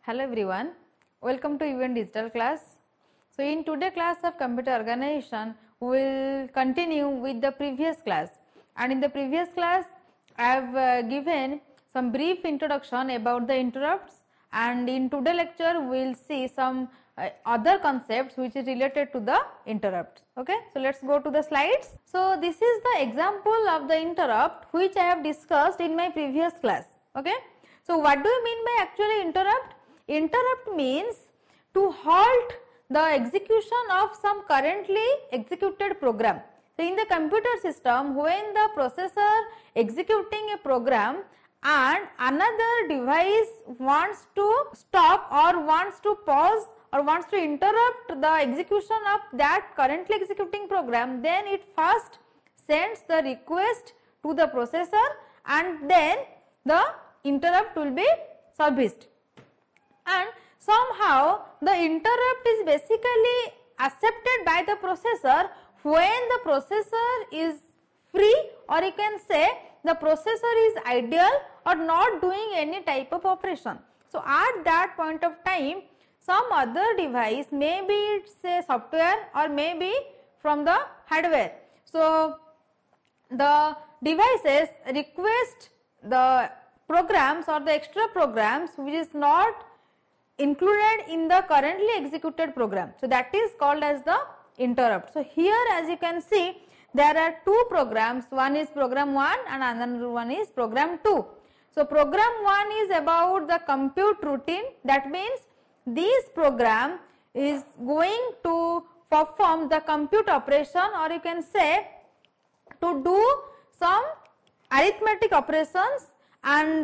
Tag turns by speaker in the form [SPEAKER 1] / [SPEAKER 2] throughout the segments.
[SPEAKER 1] Hello everyone, welcome to Event Digital class. So in today's class of computer organization, we will continue with the previous class, and in the previous class I have given some brief introduction about the interrupts, and in today's lecture we will see some other concepts which is related to the interrupts. Okay, so let's go to the slides. So this is the example of the interrupt which I have discussed in my previous class. Okay, so what do you mean by actually interrupt? Interrupt means to halt the execution of some currently executed program. So in the computer system, when the processor executing a program and another device wants to stop or wants to pause or wants to interrupt the execution of that currently executing program, then it first sends the request to the processor and then the interrupt will be serviced. And somehow the interrupt is basically accepted by the processor when the processor is free, or you can say the processor is idle or not doing any type of operation. So at that point of time, some other device, maybe it's a software or maybe from the hardware. So the devices request the programs or the extra programs which is not included in the currently executed program. So that is called as the interrupt. So here as you can see, there are two programs, one is program 1 and another one is program 2. So program 1 is about the compute routine, that means this program is going to perform the compute operation, or you can say to do some arithmetic operations, and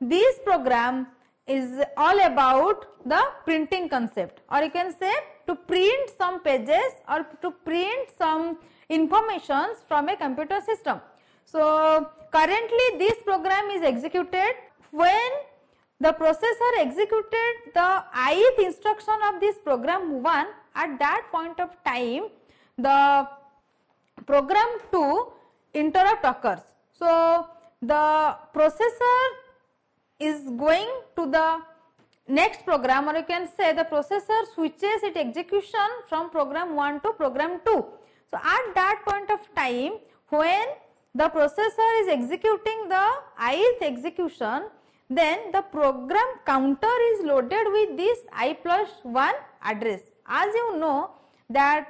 [SPEAKER 1] this program is all about the printing concept, or you can say to print some pages or to print some informations from a computer system. So currently this program is executed. When the processor executed the ith instruction of this program 1, at that point of time the program 2 interrupt occurs. So the processor is going to the next program, or you can say the processor switches its execution from program 1 to program 2. So at that point of time, when the processor is executing the ith execution, then the program counter is loaded with this i+1 address. As you know that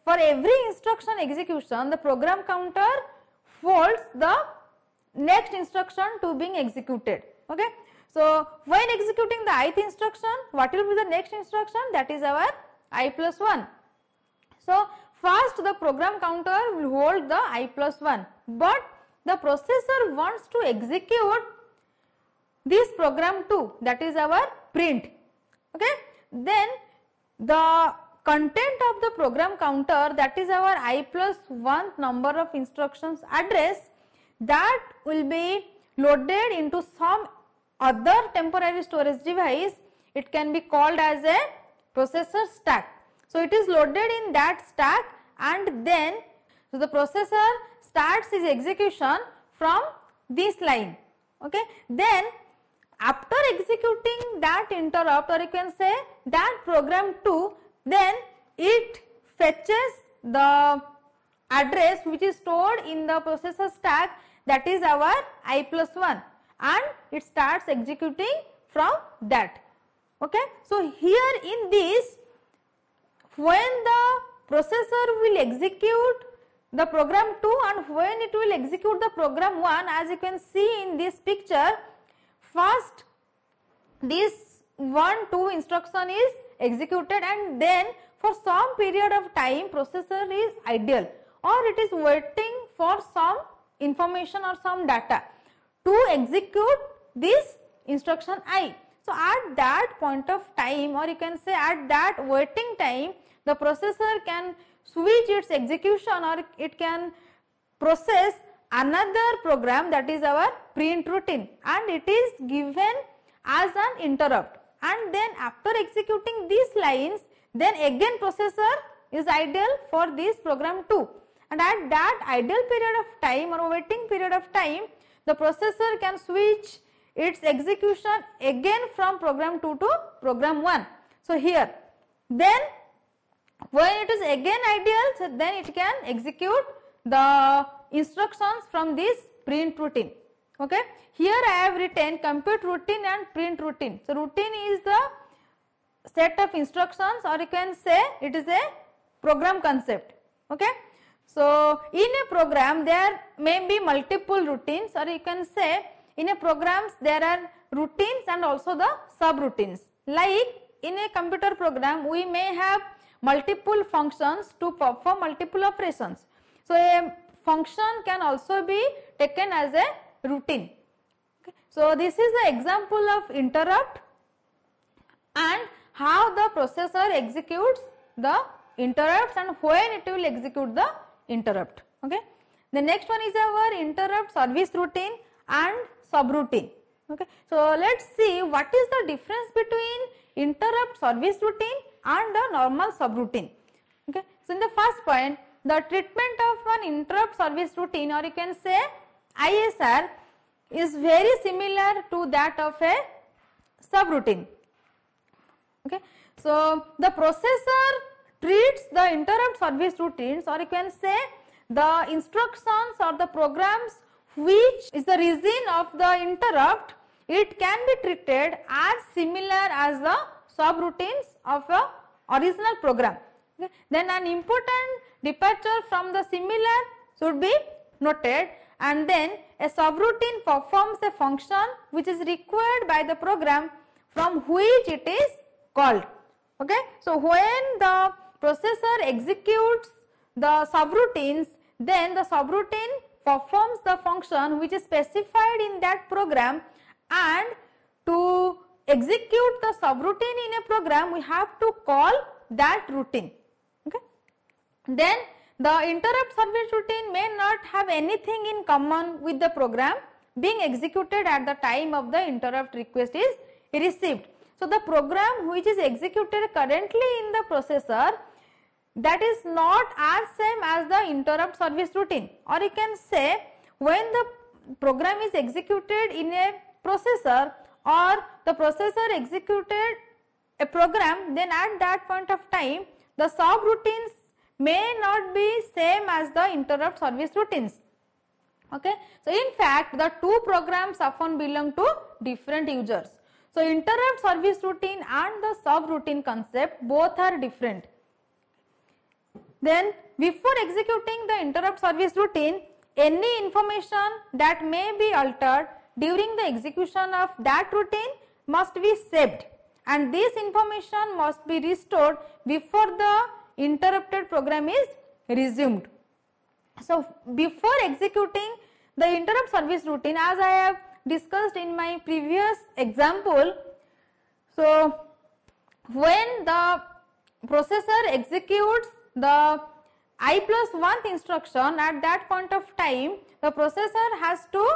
[SPEAKER 1] for every instruction execution, the program counter folds the next instruction to being executed. Okay. So when executing the ith instruction, what will be the next instruction? That is our i+1. So first the program counter will hold the i+1, but the processor wants to execute this program 2, that is our print. Okay. Then the content of the program counter, that is our i+1 number of instructions address, that will be loaded into some other temporary storage device. It can be called as a processor stack. So it is loaded in that stack, and then so the processor starts its execution from this line. Okay. Then after executing that interrupt, or you can say that program 2, then it fetches the address which is stored in the processor stack, that is our i+1, and it starts executing from that. Okay. So here in this, when the processor will execute the program 2 and when it will execute the program 1, as you can see in this picture, first this 1-2 instruction is executed, and then for some period of time processor is idle, or it is waiting for some information or some data to execute this instruction I. So at that point of time, or you can say at that waiting time, the processor can switch its execution, or it can process another program, that is our print routine, and it is given as an interrupt. And then after executing these lines, then again processor is idle for this program 2, and at that idle period of time or waiting period of time, the processor can switch its execution again from program 2 to program 1. So here then when it is again ideal, so then it can execute the instructions from this print routine. Okay. Here I have written compute routine and print routine. So routine is the set of instructions, or you can say it is a program concept. Okay. So in a program there may be multiple routines, or you can say in a programs there are routines and also the subroutines. Like in a computer program we may have multiple functions to perform multiple operations. So a function can also be taken as a routine. Okay. So this is the example of interrupt and how the processor executes the interrupts and when it will execute the interrupt. Okay. The next one is our interrupt service routine and subroutine. Okay. So let us see what is the difference between interrupt service routine and the normal subroutine. Okay. So in the first point, the treatment of an interrupt service routine, or you can say ISR, is very similar to that of a subroutine. Okay. So the processor treats the interrupt service routines, or you can say the instructions or the programs which is the reason of the interrupt, it can be treated as similar as the subroutines of a original program. Okay. Then an important departure from the similar should be noted, and then a subroutine performs a function which is required by the program from which it is called. Okay. So when the processor executes the subroutines, then the subroutine performs the function which is specified in that program, and to execute the subroutine in a program we have to call that routine. Okay. Then the interrupt service routine may not have anything in common with the program being executed at the time of the interrupt request is received. So the program which is executed currently in the processor, that is not as same as the interrupt service routine, or you can say when the program is executed in a processor or the processor executed a program, then at that point of time the subroutines may not be same as the interrupt service routines. Okay. So in fact the two programs often belong to different users. So interrupt service routine and the subroutine concept both are different. Then before executing the interrupt service routine, any information that may be altered during the execution of that routine must be saved, and this information must be restored before the interrupted program is resumed. So before executing the interrupt service routine, as I have discussed in my previous example, so when the processor executes the I+1th instruction, at that point of time the processor has to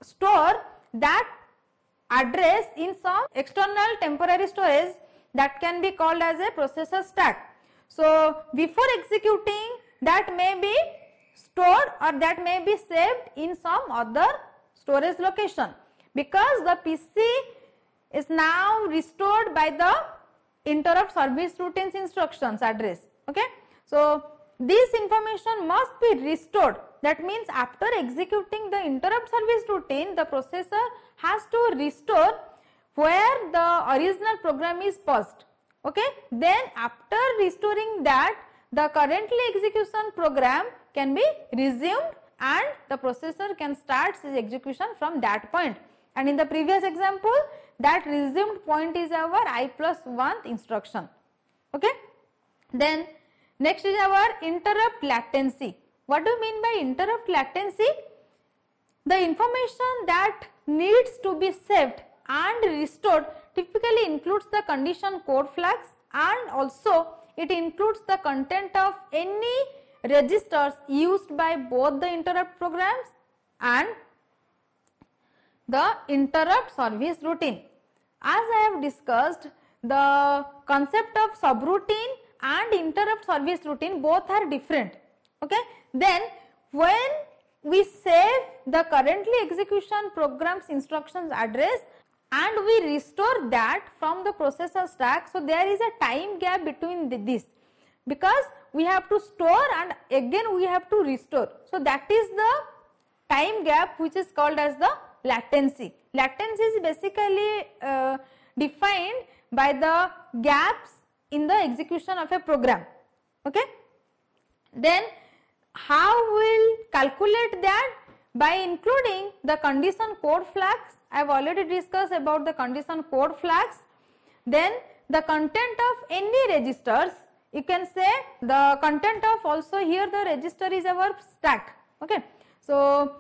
[SPEAKER 1] store that address in some external temporary storage that can be called as a processor stack. So before executing, that may be stored or that may be saved in some other storage location, because the PC is now restored by the interrupt service routines instructions address. Okay. So this information must be restored. That means after executing the interrupt service routine, the processor has to restore where the original program is paused. Okay. Then after restoring that, the currently execution program can be resumed and the processor can start its execution from that point. And in the previous example, that resumed point is our I+1th instruction. Okay. Then next is our interrupt latency. What do you mean by interrupt latency? The information that needs to be saved and restored typically includes the condition code flags, and also it includes the content of any registers used by both the interrupt programs and the interrupt service routine. As I have discussed, the concept of subroutine and interrupt service routine both are different. Okay. Then when we save the currently execution program's instructions address and we restore that from the processor stack. So there is a time gap between this, because we have to store and again we have to restore. So that is the time gap which is called as the latency. Latency is basically defined by the gaps in the execution of a program. Okay. Then how we will calculate that? By including the condition code flags. I have already discussed about the condition code flags. Then the content of any registers, you can say the content of also here the register is our stack. Okay. So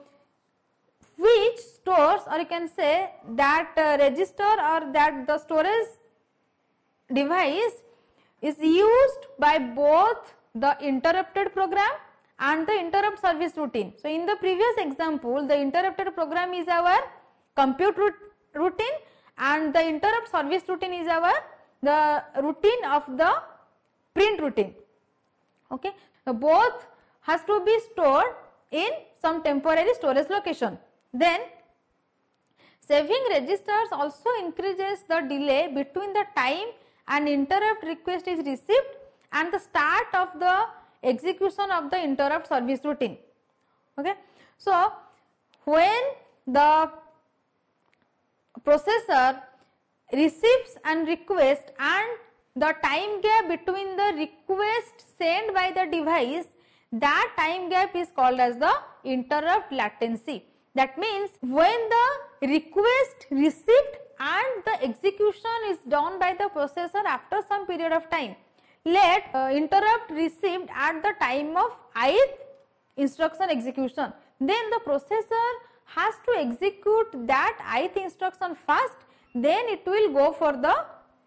[SPEAKER 1] which stores, or you can say that register or that the storage device is used by both the interrupted program and the interrupt service routine. So in the previous example, the interrupted program is our compute routine and the interrupt service routine is our the routine of the print routine. Okay. So both has to be stored in some temporary storage location. Then saving registers also increases the delay between the time an interrupt request is received and the start of the execution of the interrupt service routine. Okay. So when the processor receives and request and the time gap between the request sent by the device, that time gap is called as the interrupt latency. That means when the request received and the execution is done by the processor after some period of time, let interrupt received at the time of ith instruction execution, then the processor has to execute that ith instruction first, then it will go for the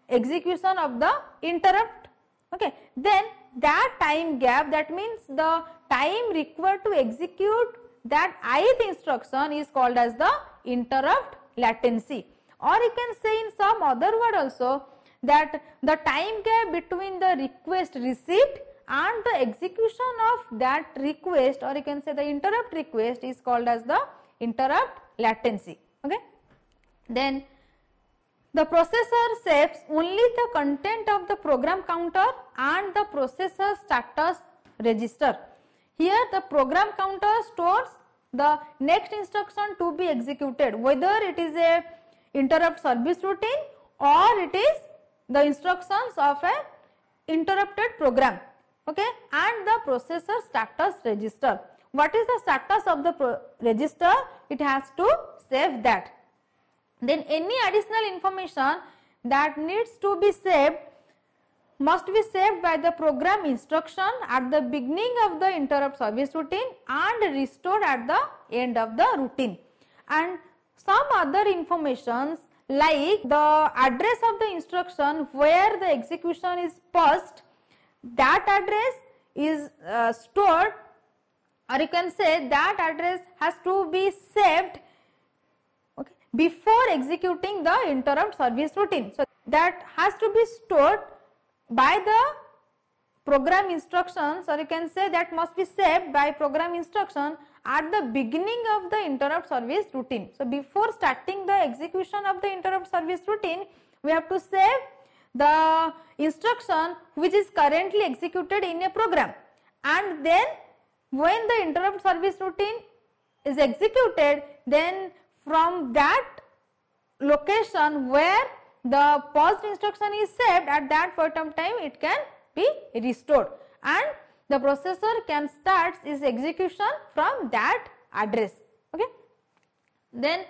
[SPEAKER 1] execution of the interrupt. Okay. Then that time gap, that means the time required to execute that ith instruction is called as the interrupt latency. Or you can say in some other word also that the time gap between the request received and the execution of that request, or you can say the interrupt request, is called as the interrupt latency. Okay. Then the processor saves only the content of the program counter and the processor status register. Here the program counter stores the next instruction to be executed, whether it is a interrupt service routine or it is the instructions of a interrupted program. Okay. And the processor status register. What is the status of the register? It has to save that. Then any additional information that needs to be saved must be saved by the program instruction at the beginning of the interrupt service routine and restored at the end of the routine. And some other informations like the address of the instruction where the execution is paused, that address is stored, or you can say that address has to be saved before executing the interrupt service routine. So that has to be stored by the program instructions, or you can say that must be saved by program instruction at the beginning of the interrupt service routine. So before starting the execution of the interrupt service routine, we have to save the instruction which is currently executed in a program, and then when the interrupt service routine is executed, then from that location where the paused instruction is saved, at that point of time it can be restored and the processor can start its execution from that address. Okay. Then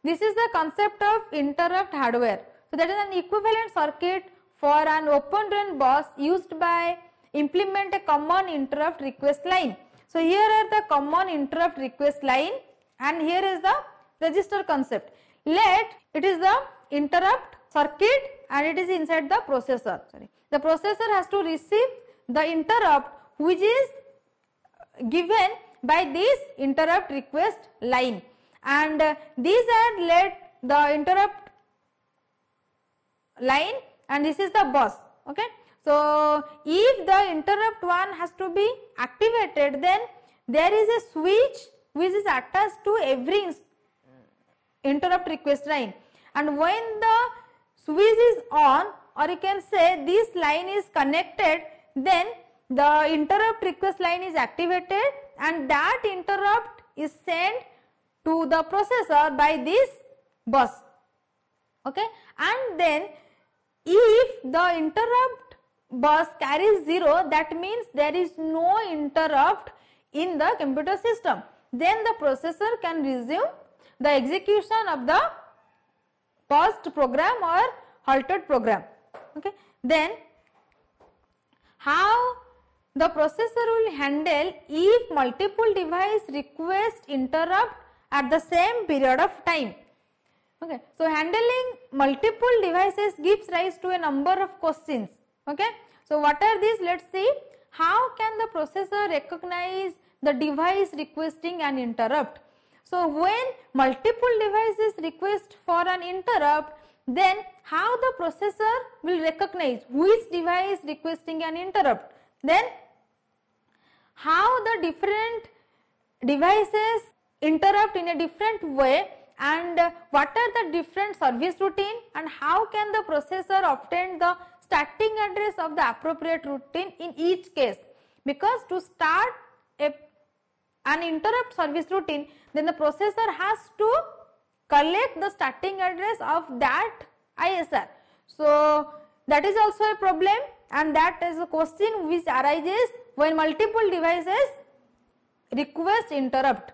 [SPEAKER 1] this is the concept of interrupt hardware. So that is an equivalent circuit for an open run bus used by implement a common interrupt request line. So here are the common interrupt request line and here is the register concept. Let it is the interrupt circuit and it is inside the processor. The processor has to receive the interrupt which is given by this interrupt request line, and these are let the interrupt line and this is the bus. Okay. So if the interrupt one has to be activated, then there is a switch which is attached to every interrupt request line, and when the switch is on, or you can say this line is connected, then the interrupt request line is activated and that interrupt is sent to the processor by this bus. Okay, and then if the interrupt bus carries 0, that means there is no interrupt in the computer system. Then the processor can resume the execution of the paused program or halted program. Okay, then how the processor will handle if multiple device request interrupt at the same period of time. Okay, so handling multiple devices gives rise to a number of questions. Okay, so what are these? Let's see. How can the processor recognize the device requesting an interrupt? So when multiple devices request for an interrupt, then how the processor will recognize which device requesting an interrupt? Then how the different devices interrupt in a different way, and what are the different service routine, and how can the processor obtain the starting address of the appropriate routine in each case? Because to start an interrupt service routine, then the processor has to collect the starting address of that ISR. So that is also a problem, and that is a question which arises when multiple devices request interrupt.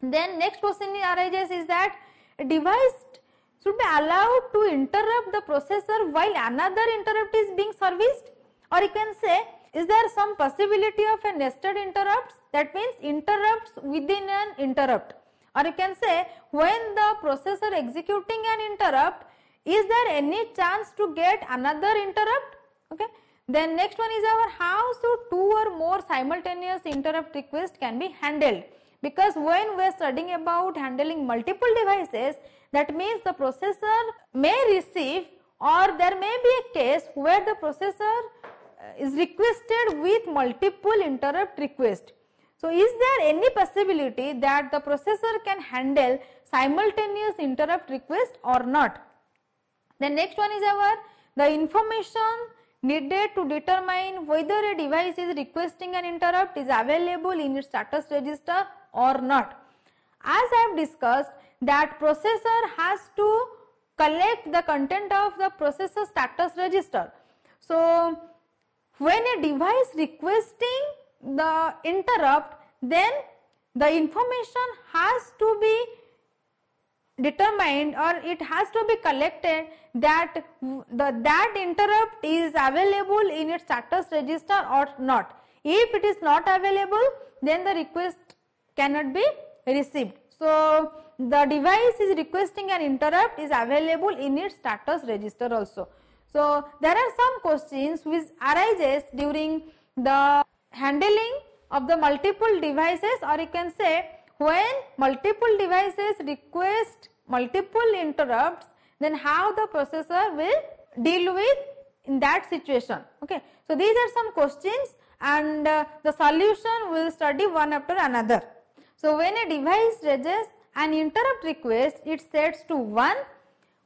[SPEAKER 1] Then next question arises is that a device should be allowed to interrupt the processor while another interrupt is being serviced, or you can say, is there some possibility of a nested interrupts? That means interrupts within an interrupt, or you can say, when the processor executing an interrupt, is there any chance to get another interrupt? Okay. Then next one is our how should two or more simultaneous interrupt requests can be handled, because when we are studying about handling multiple devices, that means the processor may receive, or there may be a case where the processor is requested with multiple interrupt requests. So is there any possibility that the processor can handle simultaneous interrupt request or not? The next one is our the information needed to determine whether a device is requesting an interrupt is available in its status register or not. As I have discussed, that processor has to collect the content of the processor status register. So when a device requesting the interrupt, then the information has to be determined, or it has to be collected that that interrupt is available in its status register or not. If it is not available, then the request cannot be received. So the device is requesting an interrupt is available in its status register also. So there are some questions which arises during the handling of the multiple devices, or you can say when multiple devices request multiple interrupts, then how the processor will deal with in that situation. Okay. So these are some questions, and the solution we will study one after another. So when a device raises an interrupt request, it sets to 1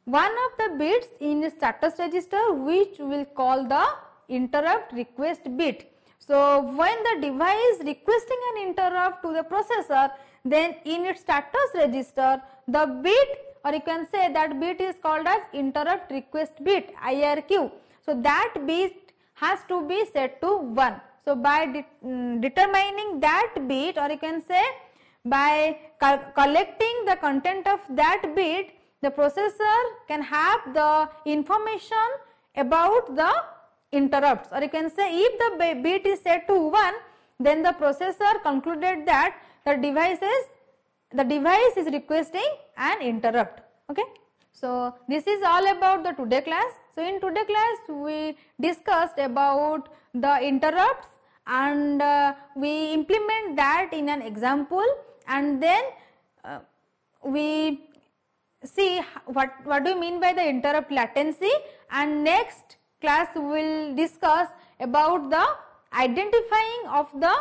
[SPEAKER 1] of the bits in the status register, which we will call the interrupt request bit. So when the device requesting an interrupt to the processor, then in its status register, the bit, or you can say that bit is called as interrupt request bit, IRQ. So that bit has to be set to 1. So by determining that bit, or you can say by collecting the content of that bit, the processor can have the information about the interrupts, or you can say if the bit is set to 1, then the processor concluded that the device is requesting an interrupt. Okay. So this is all about the today class. So in today class we discussed about the interrupts, and we implement that in an example, and then we see what do you mean by the interrupt latency, and next class we will discuss about the identifying of the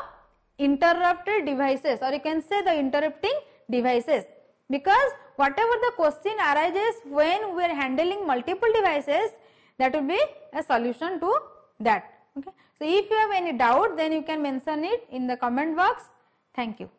[SPEAKER 1] interrupted devices, or you can say the interrupting devices, because whatever the question arises when we are handling multiple devices, that will be a solution to that. Okay. So if you have any doubt, then you can mention it in the comment box. Thank you.